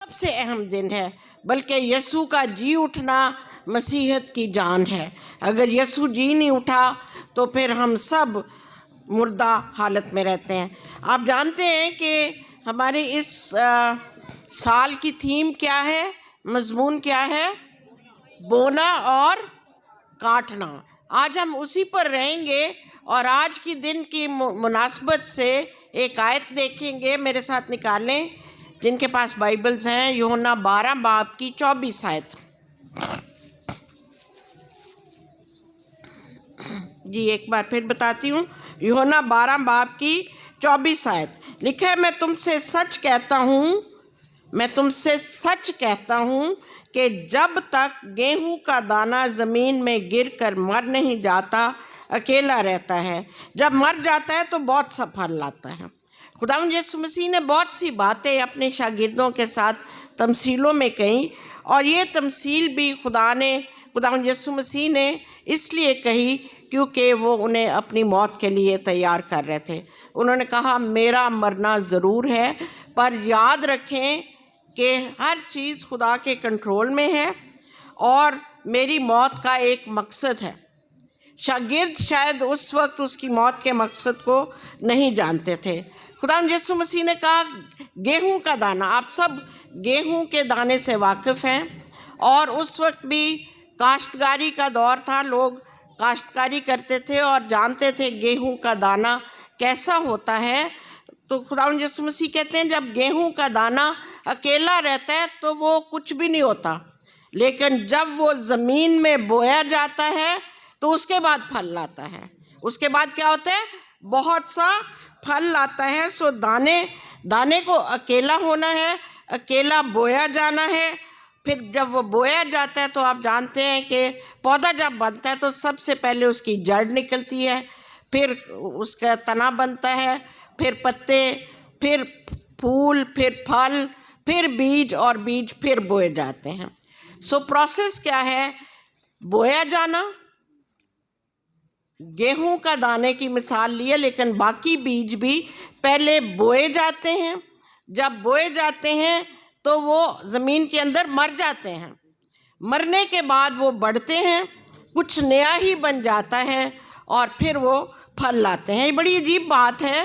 سب سے اہم دن ہے، بلکہ یسوع کا جی اٹھنا مسیحیت کی جان ہے۔ اگر یسوع جی نہیں اٹھا تو پھر ہم سب مردہ حالت میں رہتے ہیں۔ آپ جانتے ہیں کہ ہمارے اس سال کی تھیم کیا ہے، مضمون کیا ہے؟ بونا اور کاٹنا۔ آج ہم اسی پر رہیں گے اور آج کی دن کی مناسبت سے ایک آیت دیکھیں گے، میرے ساتھ نکالیں جن کے پاس بائبلز ہیں، یوحنا 12 باب کی 24 آیت۔ جی ایک بار پھر بتاتی ہوں، یوحنا 12 باب کی 24 آیت لکھا ہے، میں تم سے سچ کہتا ہوں کہ جب تک گیہوں کا دانہ زمین میں گر کر مر نہیں جاتا اکیلا رہتا ہے، جب مر جاتا ہے تو بہت سا پھل لاتا ہے۔ خداوند یسوع مسیح نے بہت سی باتیں اپنے شاگردوں کے ساتھ تمثیلوں میں کہیں، اور یہ تمثیل بھی خداوند یسوع مسیح نے اس لیے کہی کیونکہ وہ انہیں اپنی موت کے لیے تیار کر رہے تھے۔ انہوں نے کہا میرا مرنا ضرور ہے، پر یاد رکھیں کہ ہر چیز خدا کے کنٹرول میں ہے اور میری موت کا ایک مقصد ہے۔ شاگرد شاید اس وقت اس کی موت کے مقصد کو نہیں جانتے تھے۔ خداوند یسوع مسیح نے کہا گیہوں کا دانہ، آپ سب گیہوں کے دانے سے واقف ہیں، اور اس وقت بھی کاشتکاری کا دور تھا، لوگ کاشتکاری کرتے تھے اور جانتے تھے گیہوں کا دانہ کیسا ہوتا ہے۔ تو خداوند یسوع مسیح کہتے ہیں جب گیہوں کا دانہ اکیلا رہتا ہے تو وہ کچھ بھی نہیں ہوتا، لیکن جب وہ زمین میں بویا جاتا ہے تو اس کے بعد پھل لاتا ہے۔ اس کے بعد کیا ہوتا ہے؟ بہت سا پھل لاتا ہے۔ سو دانے کو اکیلا ہونا ہے، اکیلا بویا جانا ہے۔ پھر جب وہ بویا جاتا ہے تو آپ جانتے ہیں کہ پودا جب بنتا ہے تو سب سے پہلے اس کی جڑ نکلتی ہے، پھر اس کا تنا بنتا ہے، پھر پتے، پھر پھول، پھر پھل، پھر بیج، اور بیج پھر بوئے جاتے ہیں۔ سو پروسیس کیا ہے؟ بویا جانا، گیہوں کا دانے کی مثال لی ہے، لیکن باقی بیج بھی پہلے بوئے جاتے ہیں۔ جب بوئے جاتے ہیں تو وہ زمین کے اندر مر جاتے ہیں، مرنے کے بعد وہ بڑھتے ہیں، کچھ نیا ہی بن جاتا ہے، اور پھر وہ پھل لاتے ہیں۔ یہ بڑی عجیب بات ہے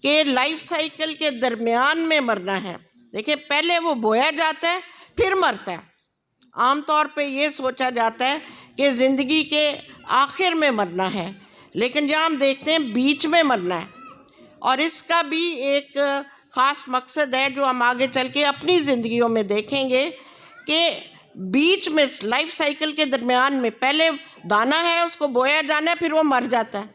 کہ لائف سائیکل کے درمیان میں مرنا ہے۔ دیکھیں پہلے وہ بویا جاتا ہے پھر مرتا ہے۔ عام طور پہ یہ سوچا جاتا ہے کہ زندگی کے آخر میں مرنا ہے، لیکن جہاں ہم دیکھتے ہیں بیچ میں مرنا ہے، اور اس کا بھی ایک خاص مقصد ہے جو ہم آگے چل کے اپنی زندگیوں میں دیکھیں گے کہ بیچ میں لائف سائیکل کے درمیان میں پہلے دانہ ہے، اس کو بویا جانا ہے، پھر وہ مر جاتا ہے۔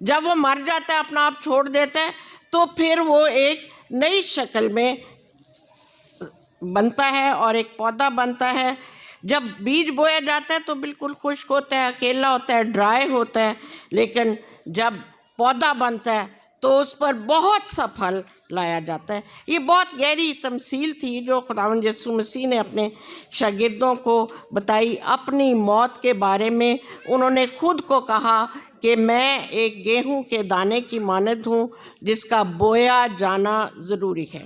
جب وہ مر جاتا ہے، اپنا آپ چھوڑ دیتا ہے، تو پھر وہ ایک نئی شکل میں بنتا ہے اور ایک پودا بنتا ہے۔ جب بیج بویا جاتا ہے تو بالکل خشک ہوتا ہے، اکیلا ہوتا ہے، ڈرائی ہوتا ہے، لیکن جب پودا بنتا ہے تو اس پر بہت سا پھل لایا جاتا ہے۔ یہ بہت گہری تمثیل تھی جو خداوند یسوع مسیح نے اپنے شاگردوں کو بتائی اپنی موت کے بارے میں۔ انہوں نے خود کو کہا کہ میں ایک گیہوں کے دانے کی مانند ہوں جس کا بویا جانا ضروری ہے۔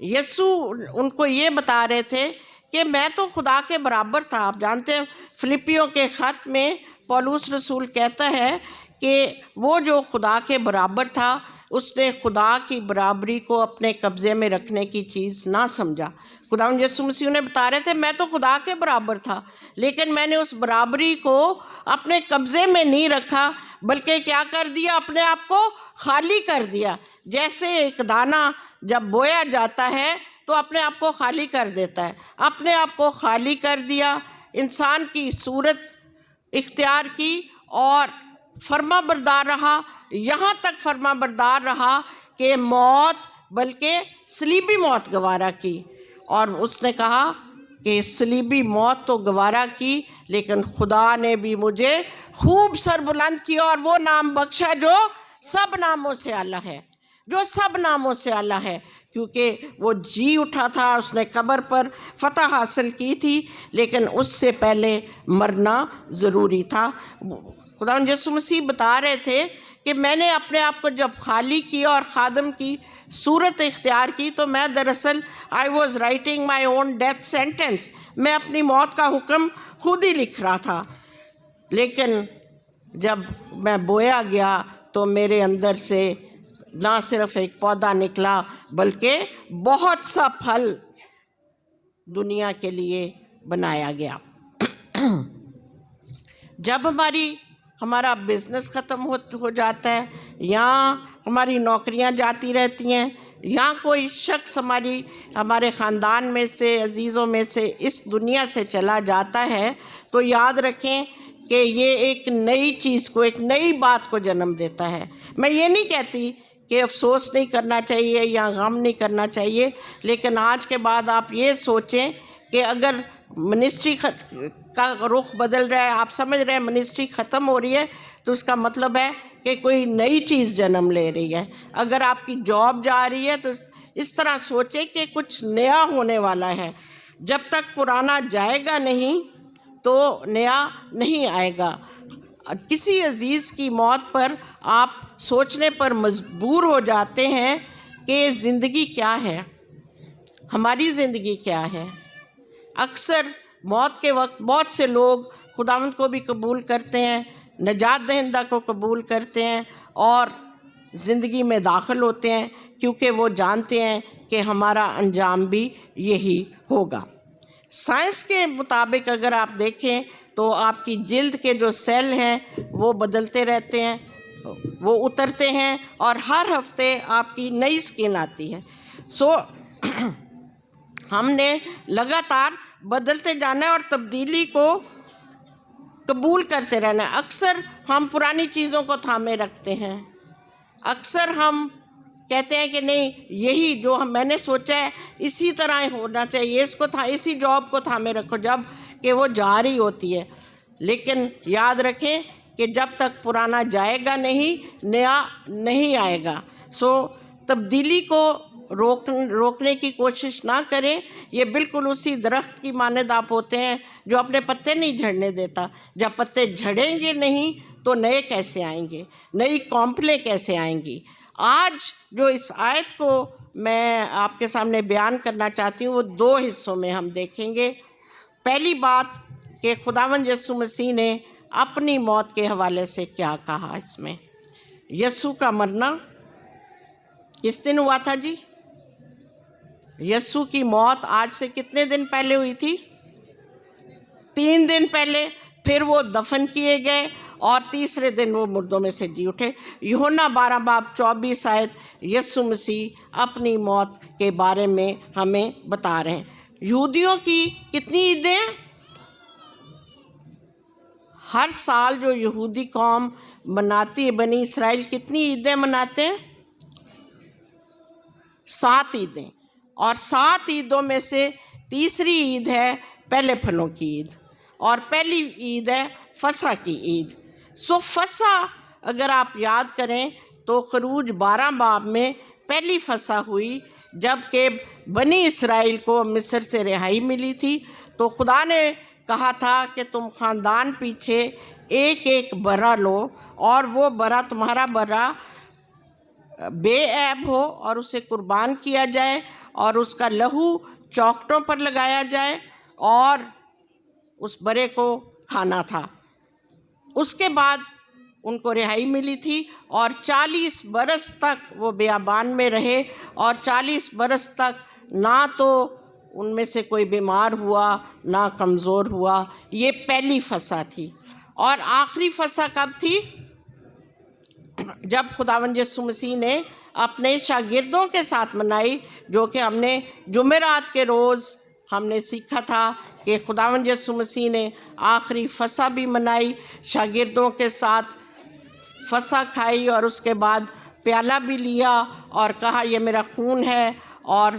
یسوع ان کو یہ بتا رہے تھے کہ میں تو خدا کے برابر تھا۔ آپ جانتے ہیں فلپیوں کے خط میں پولس رسول کہتا ہے کہ وہ جو خدا کے برابر تھا اس نے خدا کی برابری کو اپنے قبضے میں رکھنے کی چیز نہ سمجھا۔ خداوند یسوع مسیح انہیں بتا رہے تھے میں تو خدا کے برابر تھا، لیکن میں نے اس برابری کو اپنے قبضے میں نہیں رکھا، بلکہ کیا کر دیا؟ اپنے آپ کو خالی کر دیا۔ جیسے ایک دانہ جب بویا جاتا ہے تو اپنے آپ کو خالی کر دیتا ہے، اپنے آپ کو خالی کر دیا، انسان کی صورت اختیار کی اور فرما بردار رہا، یہاں تک فرما بردار رہا کہ موت، بلکہ صلیبی موت گوارا کی۔ اور اس نے کہا کہ صلیبی موت تو گوارا کی، لیکن خدا نے بھی مجھے خوب سربلند کیا اور وہ نام بخشا جو سب ناموں سے اعلیٰ ہے، جو سب ناموں سے اعلیٰ ہے، کیونکہ وہ جی اٹھا تھا، اس نے قبر پر فتح حاصل کی تھی، لیکن اس سے پہلے مرنا ضروری تھا۔ خداوند یسوع مسیح بتا رہے تھے کہ میں نے اپنے آپ کو جب خالی کیا اور خادم کی صورت اختیار کی تو میں دراصل I was writing my own death sentence, میں اپنی موت کا حکم خود ہی لکھ رہا تھا. لیکن جب میں بویا گیا تو میرے اندر سے نہ صرف ایک پودا نکلا بلکہ بہت سا پھل دنیا کے لیے بنایا گیا. جب ہمارا بزنس ختم ہو جاتا ہے، یا ہماری نوکریاں جاتی رہتی ہیں، یا کوئی شخص ہمارے خاندان میں سے، عزیزوں میں سے اس دنیا سے چلا جاتا ہے، تو یاد رکھیں کہ یہ ایک نئی چیز کو، ایک نئی بات کو جنم دیتا ہے. میں یہ نہیں کہتی کہ افسوس نہیں کرنا چاہیے یا غم نہیں کرنا چاہیے، لیکن آج کے بعد آپ یہ سوچیں کہ اگر منسٹری کا رخ بدل رہا ہے، آپ سمجھ رہے ہیں منسٹری ختم ہو رہی ہے، تو اس کا مطلب ہے کہ کوئی نئی چیز جنم لے رہی ہے. اگر آپ کی جاب جا رہی ہے تو اس طرح سوچیں کہ کچھ نیا ہونے والا ہے. جب تک پرانا جائے گا نہیں تو نیا نہیں آئے گا. کسی عزیز کی موت پر آپ سوچنے پر مجبور ہو جاتے ہیں کہ زندگی کیا ہے، ہماری زندگی کیا ہے. اکثر موت کے وقت بہت سے لوگ خداوند کو بھی قبول کرتے ہیں، نجات دہندہ کو قبول کرتے ہیں اور زندگی میں داخل ہوتے ہیں، کیونکہ وہ جانتے ہیں کہ ہمارا انجام بھی یہی ہوگا. سائنس کے مطابق اگر آپ دیکھیں تو آپ کی جلد کے جو سیل ہیں وہ بدلتے رہتے ہیں، وہ اترتے ہیں، اور ہر ہفتے آپ کی نئی سکن آتی ہے. ہم نے لگاتار بدلتے جانا ہے اور تبدیلی کو قبول کرتے رہنا ہے. اکثر ہم پرانی چیزوں کو تھامے رکھتے ہیں، اکثر ہم کہتے ہیں کہ نہیں، یہی جو میں نے سوچا ہے اسی طرح ہونا چاہیے، اسی جاب کو تھامے رکھو جب کہ وہ جا رہی ہوتی ہے. لیکن یاد رکھیں کہ جب تک پرانا جائے گا نہیں، نیا نہیں آئے گا. تبدیلی کو روکنے کی کوشش نہ کریں. یہ بالکل اسی درخت کی مانند آپ ہوتے ہیں جو اپنے پتے نہیں جھڑنے دیتا. جب پتے جھڑیں گے نہیں تو نئے کیسے آئیں گے، نئی کونپلیں کیسے آئیں گی. آج جو اس آیت کو میں آپ کے سامنے بیان کرنا چاہتی ہوں وہ دو حصوں میں ہم دیکھیں گے. پہلی بات کہ خداوند یسوع مسیح نے اپنی موت کے حوالے سے کیا کہا. اس میں یسوع کا مرنا کس دن ہوا تھا جی؟ یسوع کی موت آج سے کتنے دن پہلے ہوئی تھی؟ 3 دن پہلے. پھر وہ دفن کیے گئے اور تیسرے دن وہ مردوں میں سے جی اٹھے. یوحنا 12:24 آیت یسوع مسیح اپنی موت کے بارے میں ہمیں بتا رہے ہیں. یہودیوں کی کتنی عیدیں؟ ہر سال جو یہودی قوم مناتی ہے، بنی اسرائیل کتنی عیدیں مناتے ہیں؟ 7 عیدیں. اور 7 عیدوں میں سے تیسری عید ہے پہلے پھلوں کی عید، اور پہلی عید ہے فصح کی عید. فصح اگر آپ یاد کریں تو خروج 12 باب میں پہلی فصح ہوئی جب کہ بنی اسرائیل کو مصر سے رہائی ملی تھی. تو خدا نے کہا تھا کہ تم خاندان پیچھے ایک برا لو، اور وہ برا تمہارا برا بے عیب ہو اور اسے قربان کیا جائے اور اس کا لہو چوکھٹوں پر لگایا جائے اور اس برے کو کھانا تھا. اس کے بعد ان کو رہائی ملی تھی اور 40 برس تک وہ بیابان میں رہے، اور 40 برس تک نہ تو ان میں سے کوئی بیمار ہوا نہ کمزور ہوا. یہ پہلی فصح تھی. اور آخری فصح کب تھی؟ جب خداوند یسوع مسیح نے اپنے شاگردوں کے ساتھ منائی، جو کہ ہم نے جمعرات کے روز ہم نے سیکھا تھا کہ خداوند یسوع مسیح نے آخری فصح بھی منائی، شاگردوں کے ساتھ فصح کھائی، اور اس کے بعد پیالہ بھی لیا اور کہا یہ میرا خون ہے، اور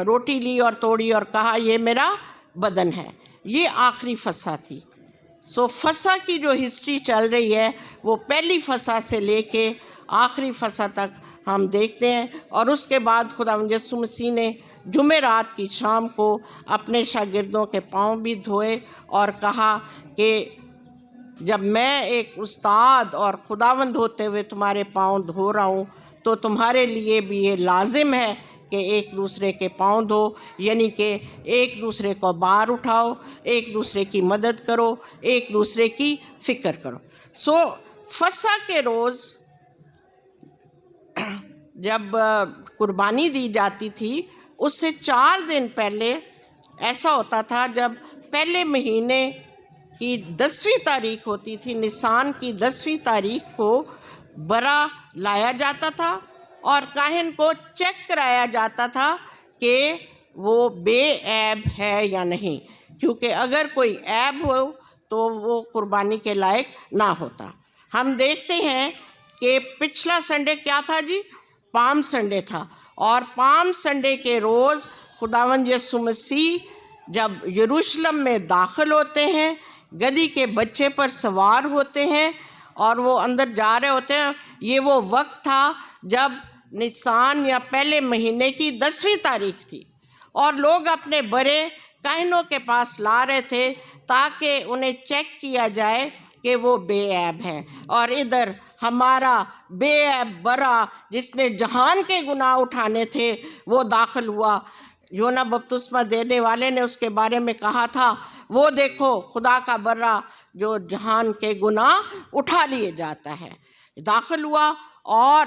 روٹی لی اور توڑی اور کہا یہ میرا بدن ہے. یہ آخری فصح تھی. فصح کی جو ہسٹری چل رہی ہے وہ پہلی فصح سے لے کے آخری فصح تک ہم دیکھتے ہیں. اور اس کے بعد خداوند یسوع مسیح نے جمعرات کی شام کو اپنے شاگردوں کے پاؤں بھی دھوئے اور کہا کہ جب میں ایک استاد اور خداوند ہوتے ہوئے تمہارے پاؤں دھو رہا ہوں تو تمہارے لیے بھی یہ لازم ہے کہ ایک دوسرے کے پاؤں دھو، یعنی کہ ایک دوسرے کو بار اٹھاؤ، ایک دوسرے کی مدد کرو، ایک دوسرے کی فکر کرو۔ سو فسح کے روز جب قربانی دی جاتی تھی، اس سے 4 دن پہلے ایسا ہوتا تھا، جب پہلے مہینے کی 10ویں تاریخ ہوتی تھی، نسان کی 10ویں تاریخ کو برا لایا جاتا تھا اور کاہن کو چیک کرایا جاتا تھا کہ وہ بے عیب ہے یا نہیں، کیونکہ اگر کوئی عیب ہو تو وہ قربانی کے لائق نہ ہوتا۔ ہم دیکھتے ہیں کہ پچھلا سنڈے کیا تھا جی؟ پام سنڈے تھا، اور پام سنڈے کے روز خداوند یسوع مسیح جب یروشلم میں داخل ہوتے ہیں، گدھی کے بچے پر سوار ہوتے ہیں اور وہ اندر جا رہے ہوتے ہیں، یہ وہ وقت تھا جب نسان یا پہلے مہینے کی 10ویں تاریخ تھی، اور لوگ اپنے بڑے کاہنوں کے پاس لا رہے تھے تاکہ انہیں چیک کیا جائے کہ وہ بے عیب ہے۔ اور ادھر ہمارا بے عیب برا جس نے جہان کے گناہ اٹھانے تھے وہ داخل ہوا۔ یونا بپتسمہ دینے والے نے اس کے بارے میں کہا تھا، وہ دیکھو خدا کا برا جو جہان کے گناہ اٹھا لیے جاتا ہے، داخل ہوا۔ اور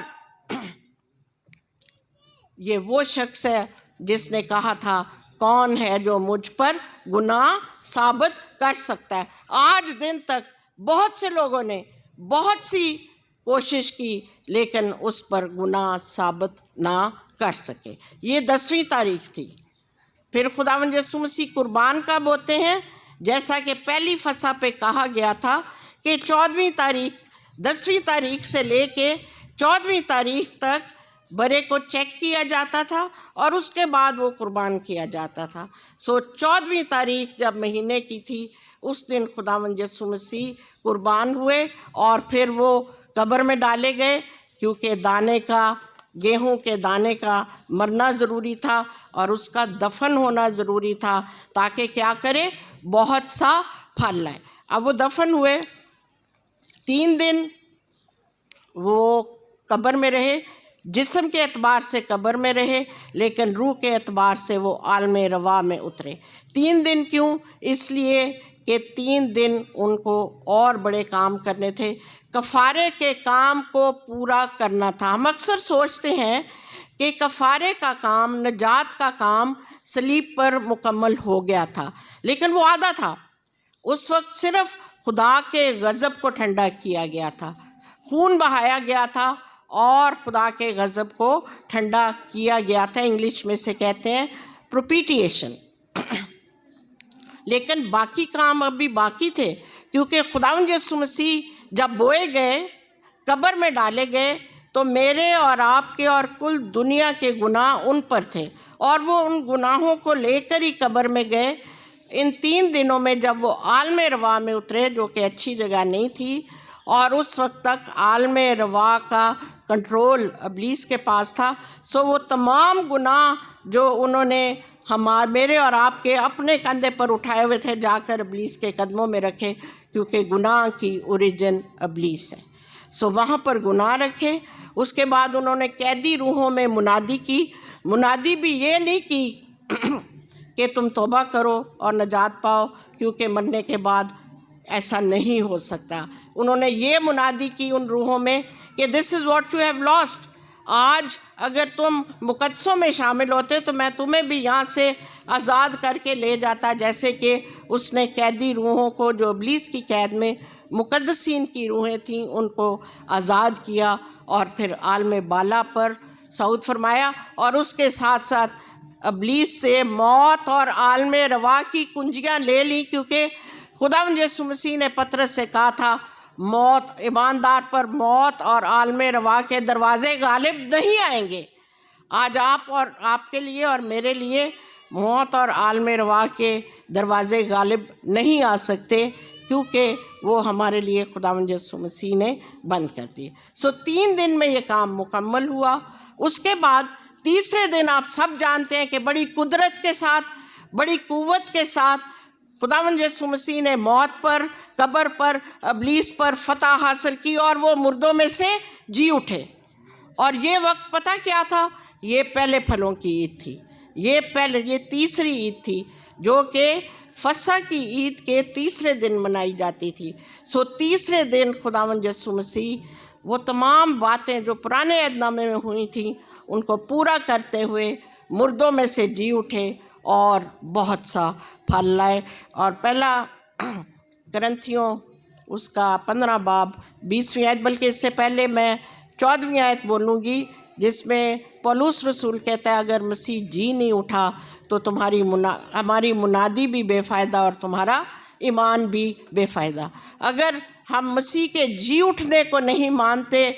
یہ وہ شخص ہے جس نے کہا تھا، کون ہے جو مجھ پر گناہ ثابت کر سکتا ہے؟ آج دن تک بہت سے لوگوں نے بہت سی کوشش کی لیکن اس پر گناہ ثابت نہ کر سکے۔ یہ 10ویں تاریخ تھی۔ پھر خداوند یسوع مسیح قربان کب ہوتے ہیں؟ جیسا کہ پہلی فسح پہ کہا گیا تھا کہ 14ویں تاریخ، 10ویں تاریخ سے لے کے 14ویں تاریخ تک برے کو چیک کیا جاتا تھا اور اس کے بعد وہ قربان کیا جاتا تھا۔ سو 14ویں تاریخ جب مہینے کی تھی، اس دن خداوند یسوع مسیح قربان ہوئے اور پھر وہ قبر میں ڈالے گئے، کیونکہ دانے کا، گیہوں کے دانے کا مرنا ضروری تھا اور اس کا دفن ہونا ضروری تھا تاکہ کیا کرے؟ بہت سا پھل لائے۔ اب وہ دفن ہوئے، 3 دن وہ قبر میں رہے، جسم کے اعتبار سے قبر میں رہے لیکن روح کے اعتبار سے وہ عالم روا میں اترے۔ 3 دن کیوں؟ اس لیے کہ 3 دن ان کو اور بڑے کام کرنے تھے، کفارے کے کام کو پورا کرنا تھا۔ ہم اکثر سوچتے ہیں کہ کفارے کا کام، نجات کا کام صلیب پر مکمل ہو گیا تھا، لیکن وہ آدھا تھا۔ اس وقت صرف خدا کے غضب کو ٹھنڈا کیا گیا تھا، خون بہایا گیا تھا اور خدا کے غضب کو ٹھنڈا کیا گیا تھا۔ انگلش میں سے کہتے ہیں پروپیٹیشن۔ لیکن باقی کام ابھی باقی تھے، کیونکہ خداوند یسوع مسیح جب بوئے گئے، قبر میں ڈالے گئے، تو میرے اور آپ کے اور کل دنیا کے گناہ ان پر تھے اور وہ ان گناہوں کو لے کر ہی قبر میں گئے۔ ان 3 دنوں میں جب وہ عالم روا میں اترے، جو کہ اچھی جگہ نہیں تھی، اور اس وقت تک عالم روا کا کنٹرول ابلیس کے پاس تھا، سو وہ تمام گناہ جو انہوں نے میرے اور آپ کے اپنے کندھے پر اٹھائے ہوئے تھے، جا کر ابلیس کے قدموں میں رکھے، کیونکہ گناہ کی اوریجن ابلیس ہے۔ سو وہاں پر گناہ رکھے۔ اس کے بعد انہوں نے قیدی روحوں میں منادی کی۔ منادی بھی یہ نہیں کی کہ تم توبہ کرو اور نجات پاؤ، کیونکہ مرنے کے بعد ایسا نہیں ہو سکتا۔ انہوں نے یہ منادی کی ان روحوں میں کہ this is what you have lost. آج اگر تم مقدسوں میں شامل ہوتے تو میں تمہیں بھی یہاں سے آزاد کر کے لے جاتا، جیسے کہ اس نے قیدی روحوں کو، جو ابلیس کی قید میں مقدسین کی روحیں تھیں، ان کو آزاد کیا اور پھر عالم بالا پر صعود فرمایا، اور اس کے ساتھ ساتھ ابلیس سے موت اور عالم روا کی کنجیاں لے لیں، کیونکہ خداوند یسوع مسیح نے پطرس سے کہا تھا، موت، ایماندار پر موت اور عالم روا کے دروازے غالب نہیں آئیں گے۔ آج آپ کے لیے اور میرے لیے موت اور عالم روا کے دروازے غالب نہیں آ سکتے، کیونکہ وہ ہمارے لیے خداوند یسوع مسیح نے بند کر دیے۔ سو 3 دن میں یہ کام مکمل ہوا۔ اس کے بعد تیسرے دن آپ سب جانتے ہیں کہ بڑی قدرت کے ساتھ، بڑی قوت کے ساتھ خداوند یسوع مسیح نے موت پر، قبر پر، ابلیس پر فتح حاصل کی اور وہ مردوں میں سے جی اٹھے۔ اور یہ وقت پتہ کیا تھا؟ یہ پہلے پھلوں کی عید تھی، یہ تیسری عید تھی جو کہ فصح کی عید کے تیسرے دن منائی جاتی تھی۔ سو تیسرے دن خداوند یسوع مسیح وہ تمام باتیں جو پرانے عہد نامے میں ہوئی تھیں ان کو پورا کرتے ہوئے مردوں میں سے جی اٹھے اور بہت سا پھل لائے۔ اور پہلا کرنتھیوں اس کا 15 باب 20ویں آیت، بلکہ اس سے پہلے میں 14ویں آیت بولوں گی، جس میں پولس رسول کہتا ہے اگر مسیح جی نہیں اٹھا تو ہماری منادی بھی بے فائدہ اور تمہارا ایمان بھی بے فائدہ۔ اگر ہم مسیح کے جی اٹھنے کو نہیں مانتے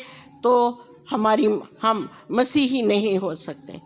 تو ہم مسیحی نہیں ہو سکتے۔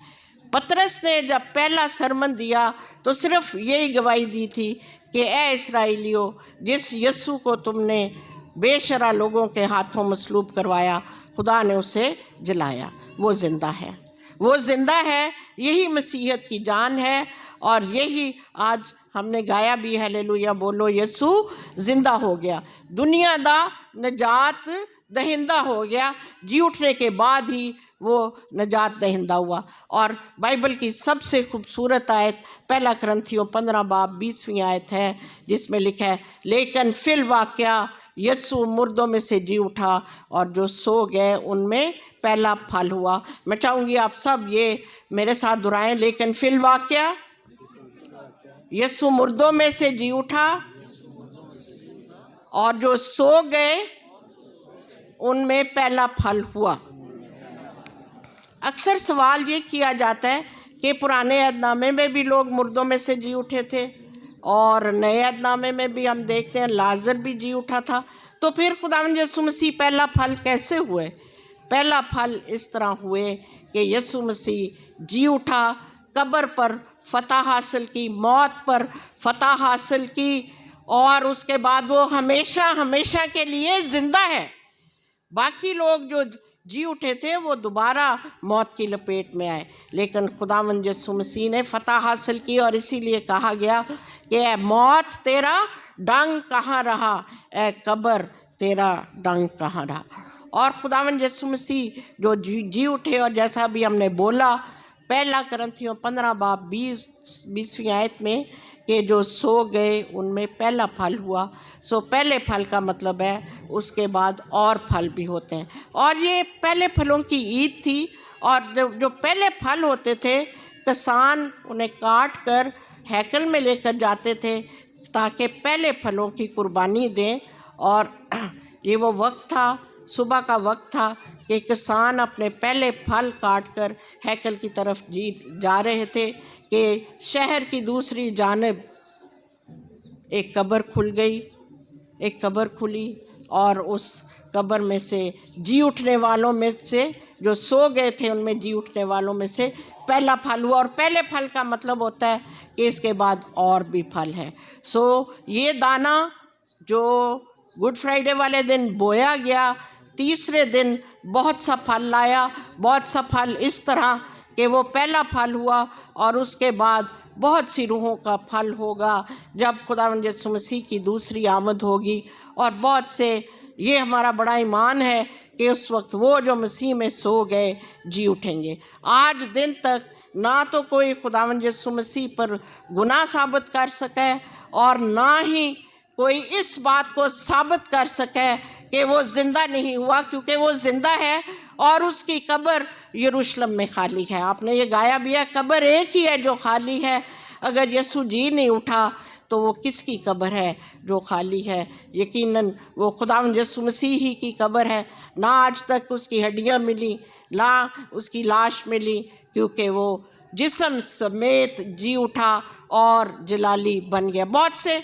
پطرس نے جب پہلا سرمن دیا تو صرف یہی گواہی دی تھی کہ اے اسرائیلیو، جس یسوع کو تم نے بے شرع لوگوں کے ہاتھوں مصلوب کروایا، خدا نے اسے جلایا، وہ زندہ ہے، وہ زندہ ہے۔ یہی مسیحیت کی جان ہے، اور یہی آج ہم نے گایا بھی، ہیلیلویا بولو یسوع زندہ ہو گیا، دنیا دا نجات دہندہ ہو گیا، جی اٹھنے کے بعد ہی وہ نجات دہندہ ہوا۔ اور بائبل کی سب سے خوبصورت آیت پہلا کرنتھیوں 15 باب 20ویں آیت ہے، جس میں لکھا ہے لیکن فی الواقعہ یسوع مردوں میں سے جی اٹھا اور جو سو گئے ان میں پہلا پھل ہوا۔ میں چاہوں گی آپ سب یہ میرے ساتھ دہرائیں، لیکن فی الواقعہ یسوع مردوں میں سے جی اٹھا اور جو سو گئے ان میں پہلا پھل ہوا۔ اکثر سوال یہ کیا جاتا ہے کہ پرانے عہد نامے میں بھی لوگ مردوں میں سے جی اٹھے تھے، اور نئے عہد نامے میں بھی ہم دیکھتے ہیں لازر بھی جی اٹھا تھا، تو پھر خداوند یسوع مسیح پہلا پھل کیسے ہوئے؟ پہلا پھل اس طرح ہوئے کہ یسوع مسیح جی اٹھا، قبر پر فتح حاصل کی، موت پر فتح حاصل کی، اور اس کے بعد وہ ہمیشہ ہمیشہ کے لیے زندہ ہے۔ باقی لوگ جو جی اٹھے تھے وہ دوبارہ موت کی لپیٹ میں آئے، لیکن خداوند یسوع مسیح نے فتح حاصل کی، اور اسی لیے کہا گیا کہ اے موت تیرا ڈنگ کہاں رہا، اے قبر تیرا ڈنگ کہاں رہا۔ اور خداوند یسوع مسیح جو جی اٹھے، اور جیسا بھی ہم نے بولا پہلا کرنتھیوں 15 باب 20ویں آیت میں کہ جو سو گئے ان میں پہلا پھل ہوا۔ سو پہلے پھل کا مطلب ہے اس کے بعد اور پھل بھی ہوتے ہیں، اور یہ پہلے پھلوں کی عید تھی، اور جو پہلے پھل ہوتے تھے کسان انہیں کاٹ کر ہیکل میں لے کر جاتے تھے تاکہ پہلے پھلوں کی قربانی دیں، اور یہ وہ وقت تھا، صبح کا وقت تھا کہ کسان اپنے پہلے پھل کاٹ کر ہیکل کی طرف جا رہے تھے کہ شہر کی دوسری جانب ایک قبر کھل گئی، ایک قبر کھلی، اور اس قبر میں سے جی اٹھنے والوں میں سے جو سو گئے تھے ان میں جی اٹھنے والوں میں سے پہلا پھل ہوا۔ اور پہلے پھل کا مطلب ہوتا ہے کہ اس کے بعد اور بھی پھل ہے۔ سو یہ دانہ جو گڈ فرائیڈے والے دن بویا گیا، تیسرے دن بہت سا پھل لایا، بہت سا پھل اس طرح کہ وہ پہلا پھل ہوا، اور اس کے بعد بہت سی روحوں کا پھل ہوگا جب خداوند یسوع مسیح کی دوسری آمد ہوگی، اور بہت سے، یہ ہمارا بڑا ایمان ہے کہ اس وقت وہ جو مسیح میں سو گئے جی اٹھیں گے۔ آج دن تک نہ تو کوئی خداوند یسوع مسیح پر گناہ ثابت کر سکے، اور نہ ہی کوئی اس بات کو ثابت کر سکے کہ وہ زندہ نہیں ہوا، کیونکہ وہ زندہ ہے، اور اس کی قبر یروشلم میں خالی ہے۔ آپ نے یہ گایا بھی ہے، قبر ایک ہی ہے جو خالی ہے۔ اگر یسوع جی نہیں اٹھا تو وہ کس کی قبر ہے جو خالی ہے؟ یقیناً وہ خداوند یسوع مسیح ہی کی قبر ہے۔ نہ آج تک اس کی ہڈیاں ملی، نہ اس کی لاش ملی، کیونکہ وہ جسم سمیت جی اٹھا اور جلالی بن گیا۔ بہت سے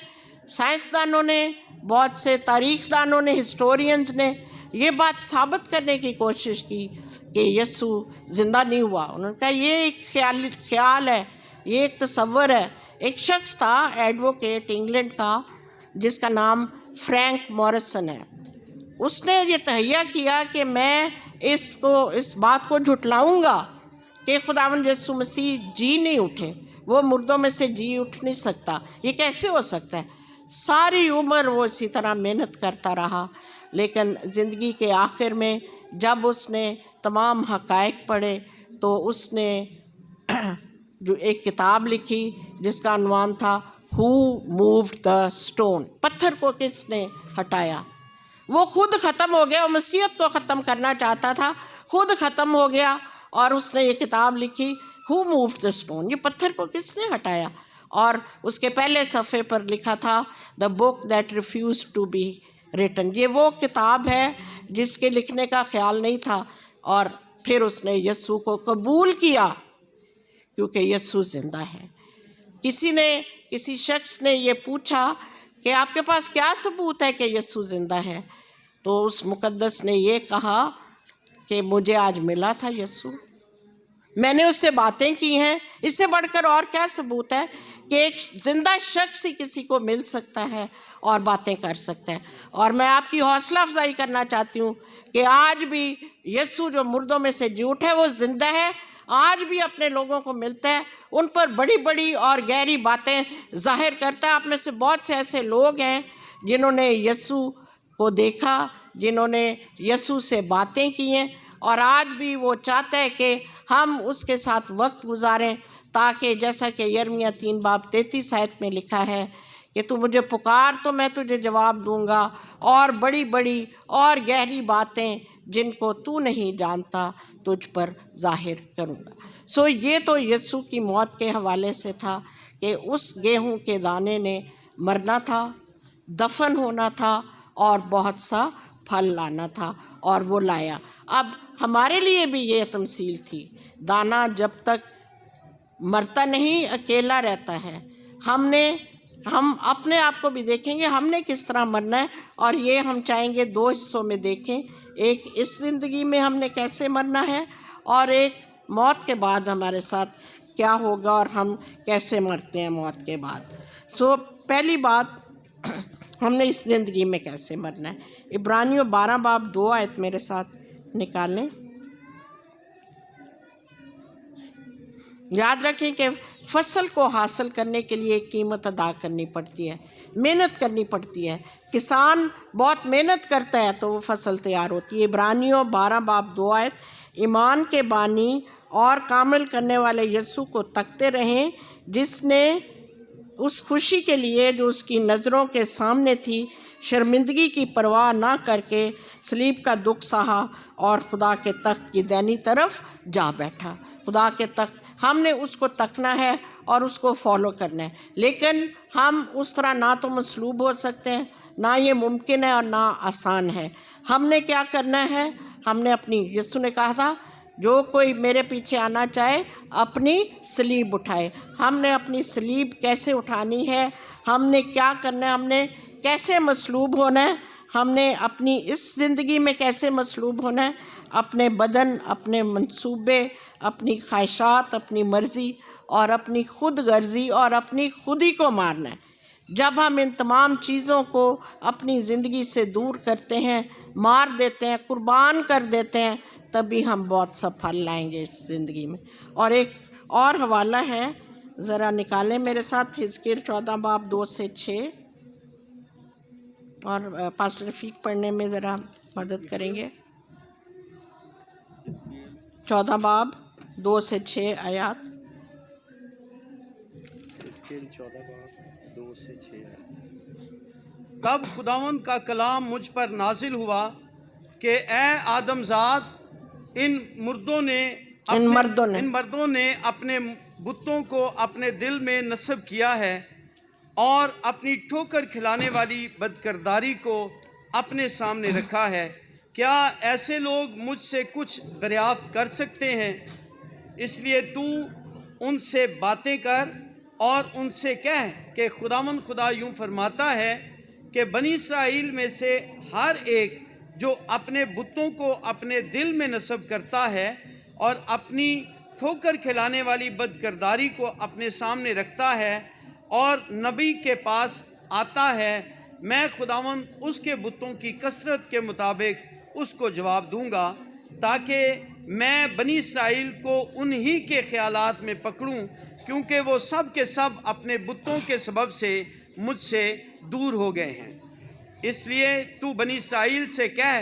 سائنسدانوں نے، بہت سے تاریخ دانوں نے، ہسٹورینز نے یہ بات ثابت کرنے کی کوشش کی کہ یسوع زندہ نہیں ہوا۔ انہوں نے کہا یہ ایک خیال ہے، یہ ایک تصور ہے۔ ایک شخص تھا ایڈوکیٹ انگلینڈ کا جس کا نام فرینک موریسن ہے، اس نے یہ تہیہ کیا کہ میں اس بات کو جھٹلاؤں گا کہ خداوند یسوع مسیح جی نہیں اٹھے، وہ مردوں میں سے جی اٹھ نہیں سکتا، یہ کیسے ہو سکتا ہے؟ ساری عمر وہ اسی طرح محنت کرتا رہا، لیکن زندگی کے آخر میں جب اس نے تمام حقائق پڑھے تو اس نے جو ایک کتاب لکھی جس کا عنوان تھا ہو مووڈ دا اسٹون، پتھر کو کس نے ہٹایا۔ وہ خود ختم ہو گیا، وہ مسیحیت کو ختم کرنا چاہتا تھا، خود ختم ہو گیا، اور اس نے یہ کتاب لکھی ہو مووڈ دا اسٹون، یہ پتھر کو کس نے ہٹایا۔ اور اس کے پہلے صفحے پر لکھا تھا the book that refuses to be written, یہ وہ کتاب ہے جس کے لکھنے کا خیال نہیں تھا، اور پھر اس نے یسوع کو قبول کیا کیونکہ یسوع زندہ ہے۔ کسی شخص نے یہ پوچھا کہ آپ کے پاس کیا ثبوت ہے کہ یسوع زندہ ہے؟ تو اس مقدس نے یہ کہا کہ مجھے آج ملا تھا یسوع، میں نے اس سے باتیں کی ہیں، اس سے بڑھ کر اور کیا ثبوت ہے کہ ایک زندہ شخص ہی کسی کو مل سکتا ہے اور باتیں کر سکتا ہے۔ اور میں آپ کی حوصلہ افزائی کرنا چاہتی ہوں کہ آج بھی یسوع جو مردوں میں سے جی اٹھے وہ زندہ ہے، آج بھی اپنے لوگوں کو ملتا ہے، ان پر بڑی بڑی اور گہری باتیں ظاہر کرتا ہے۔ آپ میں سے بہت سے ایسے لوگ ہیں جنہوں نے یسوع کو دیکھا، جنہوں نے یسوع سے باتیں کی ہیں، اور آج بھی وہ چاہتا ہے کہ ہم اس کے ساتھ وقت گزاریں، تاکہ جیسا کہ یرمیہ 3:33 آیت میں لکھا ہے کہ تو مجھے پکار تو میں تجھے جواب دوں گا، اور بڑی بڑی اور گہری باتیں جن کو تو نہیں جانتا تجھ پر ظاہر کروں گا۔ یہ تو یسوع کی موت کے حوالے سے تھا کہ اس گیہوں کے دانے نے مرنا تھا، دفن ہونا تھا، اور بہت سا پھل لانا تھا، اور وہ لایا۔ اب ہمارے لیے بھی یہ تمثیل تھی، دانا جب تک مرتا نہیں اکیلا رہتا ہے، ہم اپنے آپ کو بھی دیکھیں گے ہم نے کس طرح مرنا ہے، اور یہ ہم چاہیں گے 2 حصوں میں دیکھیں، ایک اس زندگی میں ہم نے کیسے مرنا ہے، اور ایک موت کے بعد ہمارے ساتھ کیا ہوگا اور ہم کیسے مرتے ہیں موت کے بعد۔ پہلی بات ہم نے اس زندگی میں کیسے مرنا ہے۔ عبرانیوں 12:2 آیت میرے ساتھ نکالیں۔ یاد رکھیں کہ فصل کو حاصل کرنے کے لیے ایک قیمت ادا کرنی پڑتی ہے، محنت کرنی پڑتی ہے، کسان بہت محنت کرتا ہے تو وہ فصل تیار ہوتی ہے۔ عبرانیوں 12:2 آیت، ایمان کے بانی اور کامل کرنے والے یسوع کو تکتے رہیں، جس نے اس خوشی کے لیے جو اس کی نظروں کے سامنے تھی شرمندگی کی پرواہ نہ کر کے صلیب کا دکھ سہا اور خدا کے تخت کی دائنی طرف جا بیٹھا۔ خدا کے تخت، ہم نے اس کو تکنا ہے اور اس کو فالو کرنا ہے، لیکن ہم اس طرح نہ تو مصلوب ہو سکتے ہیں، نہ یہ ممکن ہے اور نہ آسان ہے۔ ہم نے کیا کرنا ہے؟ ہم نے یسوع نے کہا تھا جو کوئی میرے پیچھے آنا چاہے اپنی صلیب اٹھائے۔ ہم نے اپنی صلیب کیسے اٹھانی ہے؟ ہم نے کیا کرنا ہے؟ ہم نے کیسے مصلوب ہونا ہے؟ ہم نے اپنی اس زندگی میں کیسے مصلوب ہونا ہے؟ اپنے بدن، اپنے منصوبے، اپنی خواہشات، اپنی مرضی اور اپنی خود غرضی اور اپنی خودی کو مارنا ہے۔ جب ہم ان تمام چیزوں کو اپنی زندگی سے دور کرتے ہیں، مار دیتے ہیں، قربان کر دیتے ہیں، تبھی ہم بہت سا پھل لائیں گے اس زندگی میں۔ اور ایک اور حوالہ ہے، ذرا نکالیں میرے ساتھ، حزقیل 14:2-6، اور پاسٹر رفیق پڑھنے میں ذرا مدد کریں گے۔ 14:2-6 آیات۔ حزقیل 14:2-6۔ تب خداوند کا کلام مجھ پر نازل ہوا کہ اے آدم زاد، ان مردوں نے اپنے بتوں کو اپنے دل میں نصب کیا ہے اور اپنی ٹھوکر کھلانے والی بدکرداری کو اپنے سامنے رکھا ہے۔ کیا ایسے لوگ مجھ سے کچھ دریافت کر سکتے ہیں؟ اس لیے تو ان سے باتیں کر اور ان سے کہہ کہ خداوند خدا یوں فرماتا ہے کہ بنی اسرائیل میں سے ہر ایک جو اپنے بتوں کو اپنے دل میں نصب کرتا ہے اور اپنی ٹھوکر کھلانے والی بدکرداری کو اپنے سامنے رکھتا ہے اور نبی کے پاس آتا ہے، میں خداوند اس کے بتوں کی کثرت کے مطابق اس کو جواب دوں گا، تاکہ میں بنی اسرائیل کو انہی کے خیالات میں پکڑوں، کیونکہ وہ سب کے سب اپنے بتوں کے سبب سے مجھ سے دور ہو گئے ہیں۔ اس لیے تو بنی اسرائیل سے کہہ،